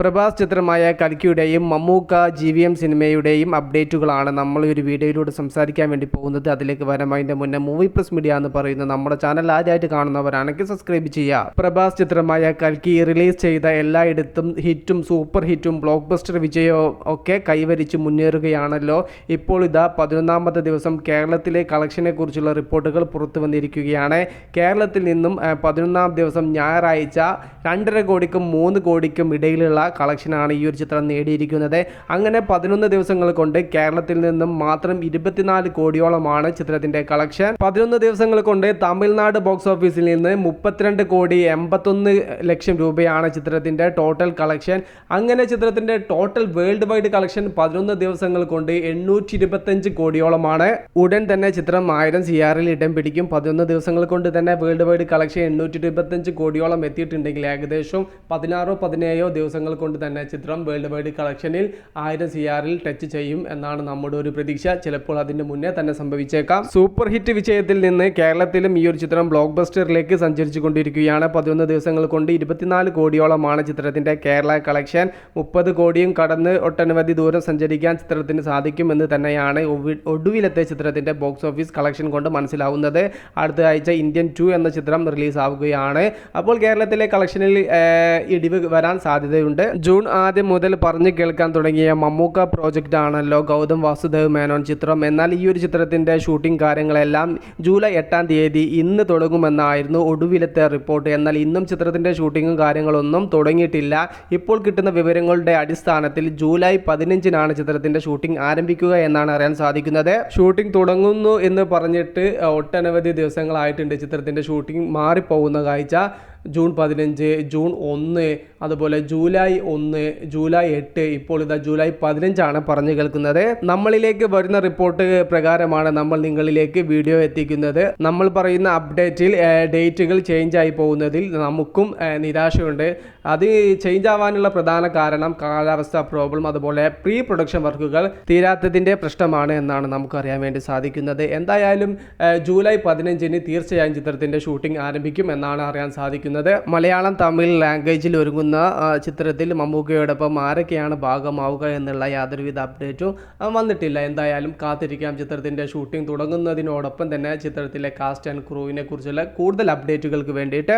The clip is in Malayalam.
പ്രഭാസ് ചിത്രമായ കൽക്കിയുടെയും മമ്മൂക്ക GVM സിനിമയുടെയും അപ്ഡേറ്റുകളാണ് നമ്മൾ ഈ ഒരു വീഡിയോയിലൂടെ സംസാരിക്കാൻ വേണ്ടി പോകുന്നത്. അതിലേക്ക് വരാമതിൻ്റെ മുന്നേ മൂവി പ്ലസ് മീഡിയ എന്ന് പറയുന്ന നമ്മുടെ ചാനൽ ആദ്യമായിട്ട് കാണുന്നവരാണെങ്കിൽ സബ്സ്ക്രൈബ് ചെയ്യുക. പ്രഭാസ് ചിത്രമായ കൽക്കി റിലീസ് ചെയ്ത എല്ലായിടത്തും ഹിറ്റും സൂപ്പർ ഹിറ്റും ബ്ലോക്ക് ബസ്റ്റർ വിജയവും ഒക്കെ കൈവരിച്ച് മുന്നേറുകയാണല്ലോ. ഇപ്പോൾ ഇതാ 11ാമത്തെ ദിവസം കേരളത്തിലെ കളക്ഷനെ കുറിച്ചുള്ള റിപ്പോർട്ടുകൾ പുറത്തു വന്നിരിക്കുകയാണ്. കേരളത്തിൽ നിന്നും 11ാം ദിവസം ഞായറാഴ്ച 2.5 കോടിക്കും 3 കോടിക്കും ഇടയിലുള്ള കളക്ഷനാണ് ഈ ഒരു ചിത്രം നേടിയിരിക്കുന്നത്. അങ്ങനെ 11 ദിവസങ്ങൾ കൊണ്ട് കേരളത്തിൽ നിന്നും മാത്രം 24 കോടിയോളമാണ് ചിത്രത്തിന്റെ കളക്ഷൻ. 11 ദിവസങ്ങൾ കൊണ്ട് തമിഴ്നാട് ബോക്സ് ഓഫീസിൽ നിന്ന് 32 കോടി 81 ലക്ഷം രൂപയാണ് ചിത്രത്തിന്റെ ടോട്ടൽ കളക്ഷൻ. അങ്ങനെ ചിത്രത്തിന്റെ ടോട്ടൽ വേൾഡ് വൈഡ് കളക്ഷൻ 11 ദിവസങ്ങൾ കൊണ്ട് 825 കോടിയോളമാണ്. ഉടൻ തന്നെ ചിത്രം 1000 CR ഇടം പിടിക്കും. 11 ദിവസങ്ങൾ കൊണ്ട് തന്നെ വേൾഡ് വൈഡ് കളക്ഷൻ 825 കോടിയോളം എത്തിയിട്ടുണ്ടെങ്കിൽ ഏകദേശം 16-17 ദിവസങ്ങൾ കൊണ്ട് തന്നെ ചിത്രം വേൾഡ് വൈഡ് കളക്ഷനിൽ 1000 CR ടച്ച് ചെയ്യും എന്നാണ് നമ്മുടെ ഒരു പ്രതീക്ഷ. ചിലപ്പോൾ അതിന്റെ മുന്നേ തന്നെ സംഭവിച്ചേക്കാം. സൂപ്പർ ഹിറ്റ് വിജയത്തിൽ നിന്ന് കേരളത്തിലും ഈ ഒരു ചിത്രം ബ്ലോക്ക് ബസ്റ്ററിലേക്ക് സഞ്ചരിച്ചു കൊണ്ടിരിക്കുകയാണ്. 11 ദിവസങ്ങൾ കൊണ്ട് 24 കോടിയോളമാണ് ചിത്രത്തിന്റെ കേരള കളക്ഷൻ. 30 കോടിയും കടന്ന് ഒട്ടനവധി ദൂരം സഞ്ചരിക്കാൻ ചിത്രത്തിന് സാധിക്കുമെന്ന് തന്നെയാണ് ഒടുവിലത്തെ ചിത്രത്തിന്റെ ബോക്സ് ഓഫീസ് കളക്ഷൻ കൊണ്ട് മനസ്സിലാവുന്നത്. അടുത്ത ആഴ്ച ഇന്ത്യൻ 2 എന്ന ചിത്രം റിലീസ് ആവുകയാണ്. അപ്പോൾ കേരളത്തിലെ കളക്ഷനിൽ ഇടിവ് വരാൻ സാധ്യതയുണ്ട്. ജൂൺ ആദ്യം മുതൽ പറഞ്ഞു കേൾക്കാൻ തുടങ്ങിയ മമ്മൂക്ക പ്രോജക്റ്റ് ആണല്ലോ ഗൗതം വാസുദേവ് മേനോൻ ചിത്രം. എന്നാൽ ഈ ഒരു ചിത്രത്തിന്റെ ഷൂട്ടിംഗ് കാര്യങ്ങളെല്ലാം ജൂലൈ 8-ാം തീയതി ഇന്ന് തുടങ്ങുമെന്നായിരുന്നു ഒടുവിലത്തെ റിപ്പോർട്ട്. എന്നാൽ ഇന്നും ചിത്രത്തിന്റെ ഷൂട്ടിങ്ങും കാര്യങ്ങളൊന്നും തുടങ്ങിയിട്ടില്ല. ഇപ്പോൾ കിട്ടുന്ന വിവരങ്ങളുടെ അടിസ്ഥാനത്തിൽ ജൂലൈ 15-നാണ് ചിത്രത്തിന്റെ ഷൂട്ടിംഗ് ആരംഭിക്കുക എന്നാണ് അറിയാൻ സാധിക്കുന്നത്. ഷൂട്ടിംഗ് തുടങ്ങുന്നു എന്ന് പറഞ്ഞിട്ട് ഒട്ടനവധി ദിവസങ്ങളായിട്ടുണ്ട് ചിത്രത്തിന്റെ ഷൂട്ടിംഗ് മാറിപ്പോകുന്ന കാഴ്ച. ജൂൺ 15, ജൂൺ 1, അതുപോലെ ജൂലൈ 1, ജൂലൈ 8, ഇപ്പോൾ ഇതാ ജൂലൈ 15ആണ് പറഞ്ഞു കേൾക്കുന്നത്. നമ്മളിലേക്ക് വരുന്ന റിപ്പോർട്ട് പ്രകാരമാണ് നമ്മൾ നിങ്ങളിലേക്ക് വീഡിയോ എത്തിക്കുന്നത്. നമ്മൾ പറയുന്ന അപ്ഡേറ്റിൽ ഡേറ്റുകൾ ചേഞ്ച് ആയി പോകുന്നതിൽ നമുക്കും നിരാശയുണ്ട്. അത് ചേഞ്ച് ആവാനുള്ള പ്രധാന കാരണം കാലാവസ്ഥ പ്രോബ്ലം, അതുപോലെ പ്രീ പ്രൊഡക്ഷൻ വർക്കുകൾ തീരാത്തതിൻ്റെ പ്രശ്നമാണ് എന്നാണ് നമുക്കറിയാൻ വേണ്ടി സാധിക്കുന്നത്. എന്തായാലും ജൂലൈ 15-ന് തീർച്ചയായും ചിത്രത്തിൻ്റെ ഷൂട്ടിംഗ് ആരംഭിക്കും എന്നാണ് അറിയാൻ സാധിക്കുന്നത്. മലയാളം തമിഴ് ലാംഗ്വേജിൽ ഒരുങ്ങുന്ന ചിത്രത്തിൽ മമ്മൂക്കയോടൊപ്പം ആരൊക്കെയാണ് ഭാഗമാവുക എന്നുള്ള യാതൊരുവിധ അപ്ഡേറ്റും വന്നിട്ടില്ല. എന്തായാലും കാത്തിരിക്കാം. ചിത്രത്തിൻ്റെ ഷൂട്ടിംഗ് തുടങ്ങുന്നതിനോടൊപ്പം തന്നെ ചിത്രത്തിലെ കാസ്റ്റ് ആൻഡ് ക്രൂവിനെ കുറിച്ചുള്ള കൂടുതൽ അപ്ഡേറ്റുകൾക്ക് വേണ്ടിയിട്ട്.